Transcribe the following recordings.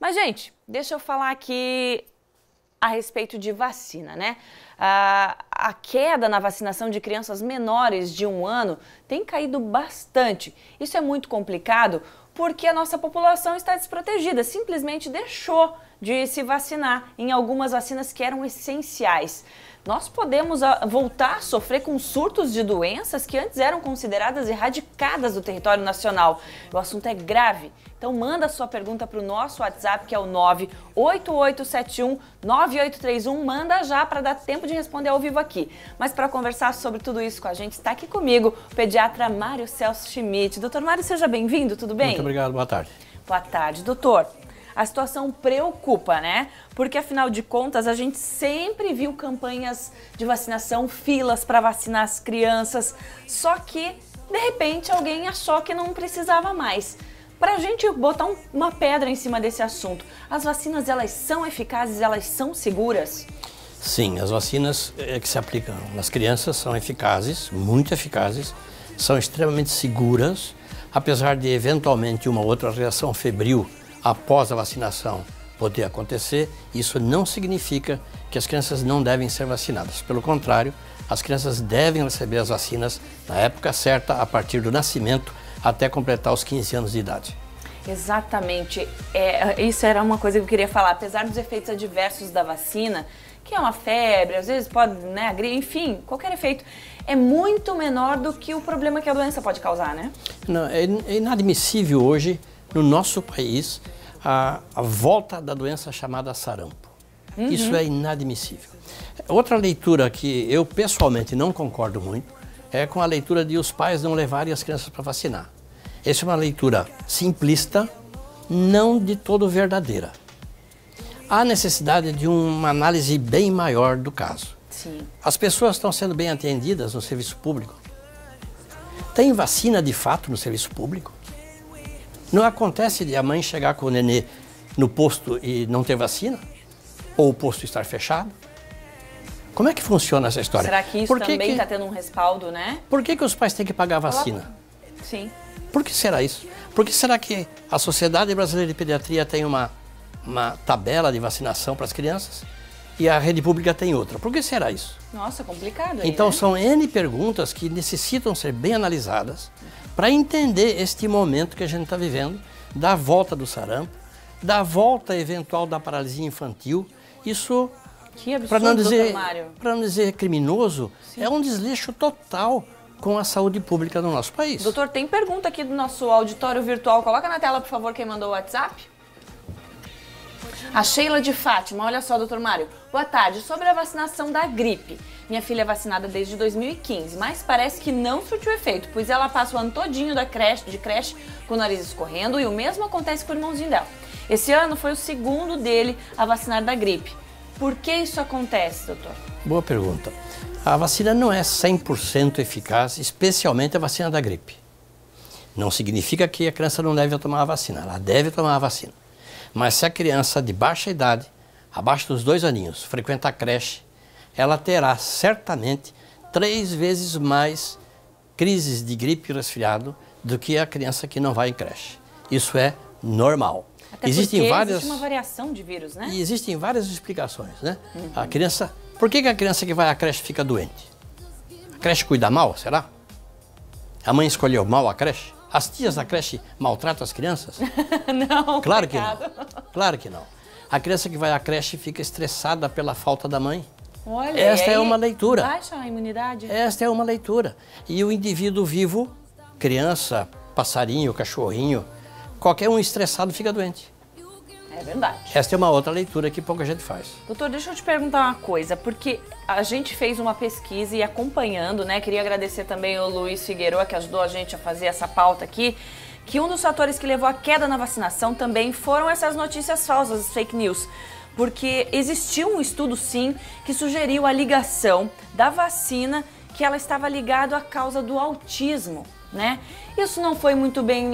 Mas, gente, deixa eu falar aqui a respeito de vacina, né? A queda na vacinação de crianças menores de 1 ano tem caído bastante. Isso é muito complicado porque a nossa população está desprotegida, simplesmente deixou de se vacinar em algumas vacinas que eram essenciais. Nós podemos voltar a sofrer com surtos de doenças que antes eram consideradas erradicadas do território nacional. O assunto é grave. Então manda sua pergunta para o nosso WhatsApp, que é o 988719831. Manda já para dar tempo de responder ao vivo aqui. Mas para conversar sobre tudo isso com a gente, está aqui comigo o pediatra Mário Celso Schmidt. Doutor Mário, seja bem-vindo, tudo bem? Muito obrigado, boa tarde. Boa tarde, doutor. A situação preocupa, né? Porque, afinal de contas, a gente sempre viu campanhas de vacinação, filas para vacinar as crianças, só que, de repente, alguém achou que não precisava mais. Para a gente botar uma pedra em cima desse assunto, as vacinas, elas são eficazes, elas são seguras? Sim, as vacinas que se aplicam nas crianças são eficazes, muito eficazes, são extremamente seguras, apesar de, eventualmente, uma outra reação febril após a vacinação poder acontecer, isso não significa que as crianças não devem ser vacinadas. Pelo contrário, as crianças devem receber as vacinas na época certa, a partir do nascimento, até completar os 15 anos de idade. Exatamente. Isso era uma coisa que eu queria falar. Apesar dos efeitos adversos da vacina, que é uma febre, às vezes pode, né, enfim, qualquer efeito, é muito menor do que o problema que a doença pode causar, né? Não, é inadmissível hoje, no nosso país, a volta da doença chamada sarampo. Isso é inadmissível. Outra leitura que eu pessoalmente não concordo muito é com a leitura de os pais não levarem as crianças para vacinar. Essa é uma leitura simplista, não de todo verdadeira. Há necessidade de uma análise bem maior do caso. Sim. As pessoas estão sendo bem atendidas no serviço público? Tem vacina de fato no serviço público? Não acontece de a mãe chegar com o nenê no posto e não ter vacina? Ou o posto estar fechado? Como é que funciona essa história? Será que isso também está tendo um respaldo, né? Por que os pais têm que pagar a vacina? Sim. Por que será isso? Por que será que a Sociedade Brasileira de Pediatria tem uma tabela de vacinação para as crianças e a rede pública tem outra? Por que será isso? Nossa, complicado aí, Então, né? são N perguntas que necessitam ser bem analisadas para entender este momento que a gente está vivendo, da volta do sarampo, da volta eventual da paralisia infantil. Isso, que absurdo, para não dizer criminoso, é um desleixo total com a saúde pública no nosso país. Doutor, tem pergunta aqui do nosso auditório virtual. Coloca na tela, por favor, quem mandou o WhatsApp. A Sheila de Fátima, olha só, doutor Mário. Boa tarde, sobre a vacinação da gripe. Minha filha é vacinada desde 2015, mas parece que não surtiu efeito, pois ela passa o ano todinho de creche com o nariz escorrendo e o mesmo acontece com o irmãozinho dela. Esse ano foi o segundo dele a vacinar da gripe. Por que isso acontece, doutor? Boa pergunta. A vacina não é 100% eficaz, especialmente a vacina da gripe. Não significa que a criança não deve tomar a vacina, ela deve tomar a vacina. Mas se a criança de baixa idade, abaixo dos 2 aninhos, frequenta a creche, ela terá certamente 3 vezes mais crises de gripe e resfriado do que a criança que não vai em creche. Isso é normal. Até existe uma variação de vírus, né? E existem várias explicações, né? A criança... Por que a criança que vai à creche fica doente? A creche cuida mal, será? A mãe escolheu mal a creche? As tias da creche maltratam as crianças? Não, claro que não. Claro que não. A criança que vai à creche fica estressada pela falta da mãe. Olha, esta é uma leitura. Baixa a imunidade. Esta é uma leitura. E o indivíduo vivo, criança, passarinho, cachorrinho, qualquer um estressado fica doente. É verdade. Esta é uma outra leitura que pouca gente faz. Doutor, deixa eu te perguntar uma coisa, porque a gente fez uma pesquisa e acompanhando, né? Queria agradecer também o Luiz Figueiredo, que ajudou a gente a fazer essa pauta aqui, que um dos fatores que levou à queda na vacinação também foram essas notícias falsas, as fake news. Porque existiu um estudo, sim, que sugeriu a ligação da vacina, que ela estava ligada à causa do autismo, né? Isso não foi muito bem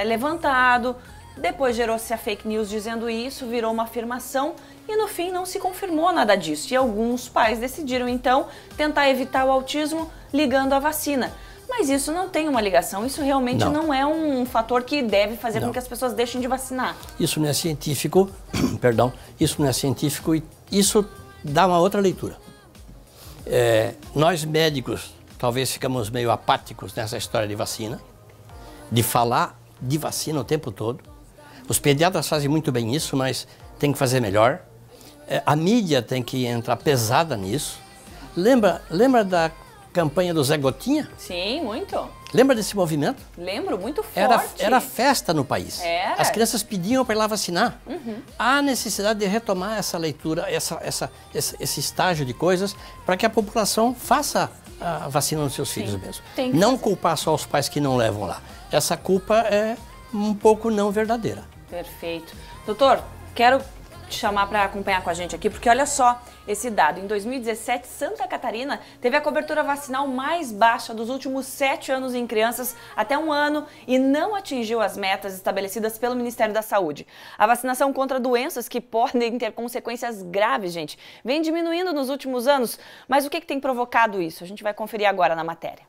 levantado. Depois gerou-se a fake news dizendo isso, virou uma afirmação e no fim não se confirmou nada disso. E alguns pais decidiram então tentar evitar o autismo ligando a vacina. Mas isso não tem uma ligação, isso realmente não é um fator que deve fazer com que as pessoas deixem de vacinar. Isso não é científico, perdão, isso não é científico e isso dá uma outra leitura. Nós médicos talvez ficamos meio apáticos nessa história de vacina, de falar de vacina o tempo todo. Os pediatras fazem muito bem isso, mas tem que fazer melhor. A mídia tem que entrar pesada nisso. Lembra da campanha do Zé Gotinha? Sim, muito. Lembra desse movimento? Lembro, muito forte. Era festa no país. Era. As crianças pediam para ir lá vacinar. Há necessidade de retomar essa leitura, esse estágio de coisas, para que a população faça a vacina nos seus filhos mesmo. Não culpar só os pais que não levam lá. Essa culpa é um pouco não verdadeira. Perfeito. Doutor, quero te chamar para acompanhar com a gente aqui, porque olha só esse dado. Em 2017, Santa Catarina teve a cobertura vacinal mais baixa dos últimos 7 anos em crianças até 1 ano e não atingiu as metas estabelecidas pelo Ministério da Saúde. A vacinação contra doenças que podem ter consequências graves, gente, vem diminuindo nos últimos anos. Mas o que tem provocado isso? A gente vai conferir agora na matéria.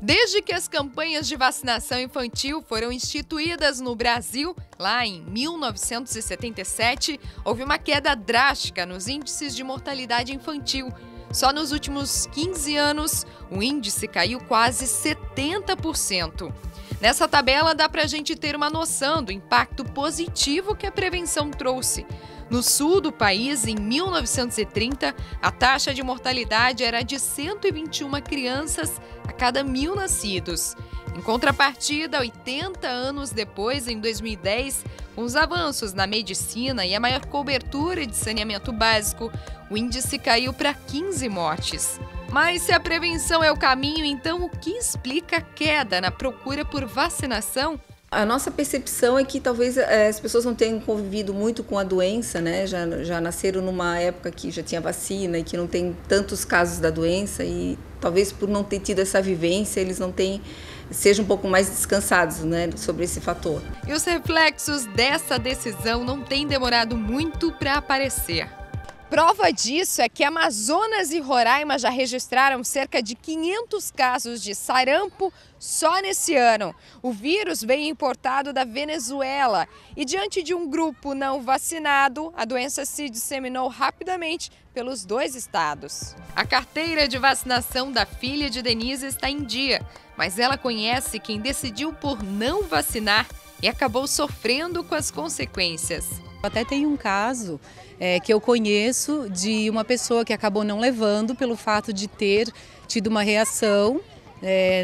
Desde que as campanhas de vacinação infantil foram instituídas no Brasil, lá em 1977, houve uma queda drástica nos índices de mortalidade infantil. Só nos últimos 15 anos, o índice caiu quase 70%. Nessa tabela dá para a gente ter uma noção do impacto positivo que a prevenção trouxe. No sul do país, em 1930, a taxa de mortalidade era de 121 crianças a cada 1.000 nascidos. Em contrapartida, 80 anos depois, em 2010, com os avanços na medicina e a maior cobertura de saneamento básico, o índice caiu para 15 mortes. Mas se a prevenção é o caminho, então o que explica a queda na procura por vacinação? A nossa percepção é que talvez as pessoas não tenham convivido muito com a doença, né? Já nasceram numa época que já tinha vacina e que não tem tantos casos da doença e talvez por não ter tido essa vivência, eles sejam um pouco mais descansados, né, sobre esse fator. E os reflexos dessa decisão não têm demorado muito para aparecer. Prova disso é que Amazonas e Roraima já registraram cerca de 500 casos de sarampo só nesse ano. O vírus veio importado da Venezuela e, diante de um grupo não vacinado, a doença se disseminou rapidamente pelos 2 estados. A carteira de vacinação da filha de Denise está em dia, mas ela conhece quem decidiu por não vacinar e acabou sofrendo com as consequências. Até tem um caso que eu conheço de uma pessoa que acabou não levando pelo fato de ter tido uma reação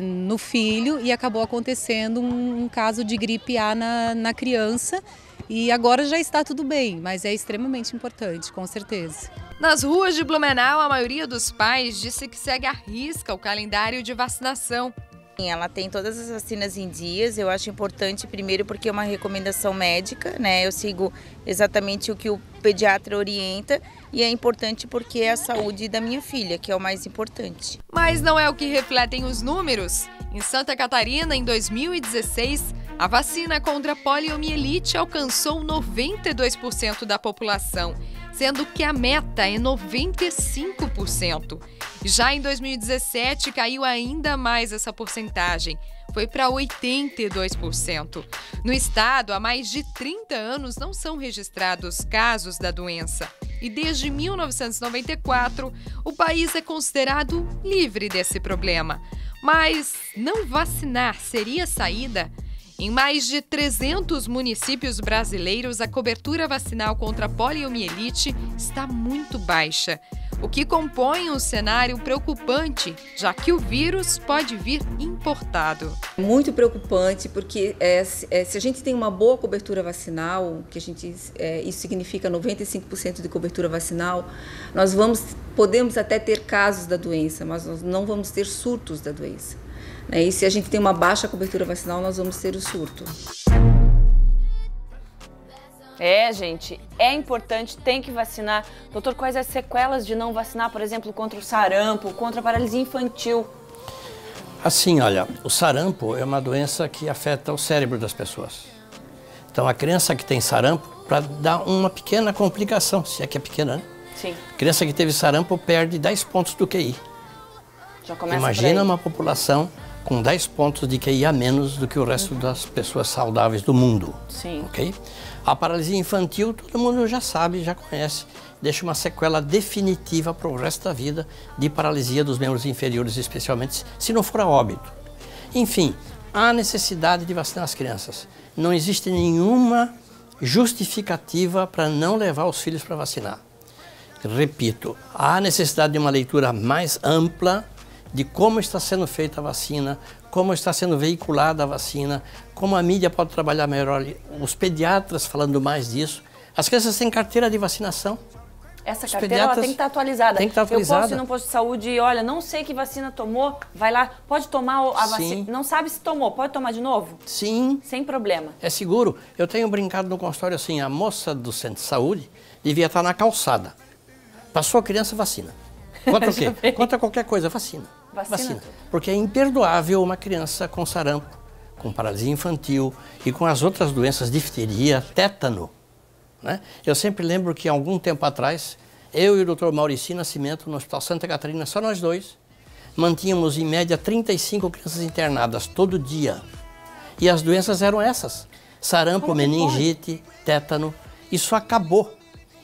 no filho e acabou acontecendo um caso de gripe A na criança e agora já está tudo bem, mas é extremamente importante, com certeza. Nas ruas de Blumenau, a maioria dos pais disse que segue à risca o calendário de vacinação. Ela tem todas as vacinas em dias, eu acho importante primeiro porque é uma recomendação médica, né? Eu sigo exatamente o que o pediatra orienta e é importante porque é a saúde da minha filha, que é o mais importante. Mas não é o que refletem os números. Em Santa Catarina, em 2016, a vacina contra a poliomielite alcançou 92% da população, sendo que a meta é 95%. Já em 2017, caiu ainda mais essa porcentagem, foi para 82%. No estado, há mais de 30 anos não são registrados casos da doença. E desde 1994, o país é considerado livre desse problema. Mas não vacinar seria saída? Em mais de 300 municípios brasileiros, a cobertura vacinal contra a poliomielite está muito baixa, o que compõe um cenário preocupante, já que o vírus pode vir importado. Muito preocupante, porque se a gente tem uma boa cobertura vacinal, isso significa 95% de cobertura vacinal, nós podemos até ter casos da doença, mas nós não vamos ter surtos da doença. E se a gente tem uma baixa cobertura vacinal, nós vamos ter o surto. Gente, é importante, tem que vacinar. Doutor, quais as sequelas de não vacinar, por exemplo, contra o sarampo, contra a paralisia infantil? Assim, olha, o sarampo é uma doença que afeta o cérebro das pessoas. Então, a criança que tem sarampo, para dar uma pequena complicação, se é que é pequena, né? Sim. A criança que teve sarampo perde 10 pontos do QI. Já começa. Imagina uma população com 10 pontos de QI a menos do que o resto das pessoas saudáveis do mundo. Sim. Ok? A paralisia infantil, todo mundo já sabe, já conhece, deixa uma sequela definitiva para o resto da vida de paralisia dos membros inferiores, especialmente se não for a óbito. Enfim, há necessidade de vacinar as crianças. Não existe nenhuma justificativa para não levar os filhos para vacinar. Repito, há necessidade de uma leitura mais ampla de como está sendo feita a vacina, como está sendo veiculada a vacina, como a mídia pode trabalhar melhor, os pediatras falando mais disso. As crianças têm carteira de vacinação. Essa carteira ela tem que estar atualizada. Tem que estar atualizada. Eu posso ir num posto de saúde e, olha, não sei que vacina tomou, vai lá, pode tomar a vacina. Não sabe se tomou, pode tomar de novo? Sim. Sem problema. É seguro. Eu tenho brincado no consultório assim, a moça do centro de saúde devia estar na calçada. Passou a criança, vacina. Contra o quê? Contra qualquer coisa, vacina. Vacina. Porque é imperdoável uma criança com sarampo, com paralisia infantil e com as outras doenças, difteria, tétano. Né? Eu sempre lembro que há algum tempo atrás, eu e o Dr. Maurici Nascimento, no Hospital Santa Catarina, só nós dois, mantínhamos em média 35 crianças internadas todo dia. E as doenças eram essas: sarampo, meningite, tétano. Isso acabou.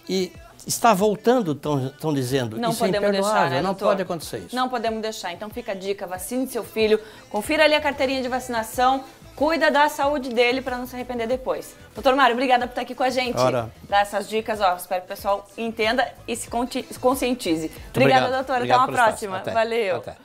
E está voltando, estão dizendo. Não isso podemos é deixar, né, não doutor? pode acontecer isso. Não podemos deixar. Então fica a dica, vacine seu filho, confira ali a carteirinha de vacinação, cuida da saúde dele para não se arrepender depois. Doutor Mário, obrigada por estar aqui com a gente. Dar essas dicas, ó, espero que o pessoal entenda e se conscientize. Obrigada, doutora. Até uma próxima. Valeu. Até.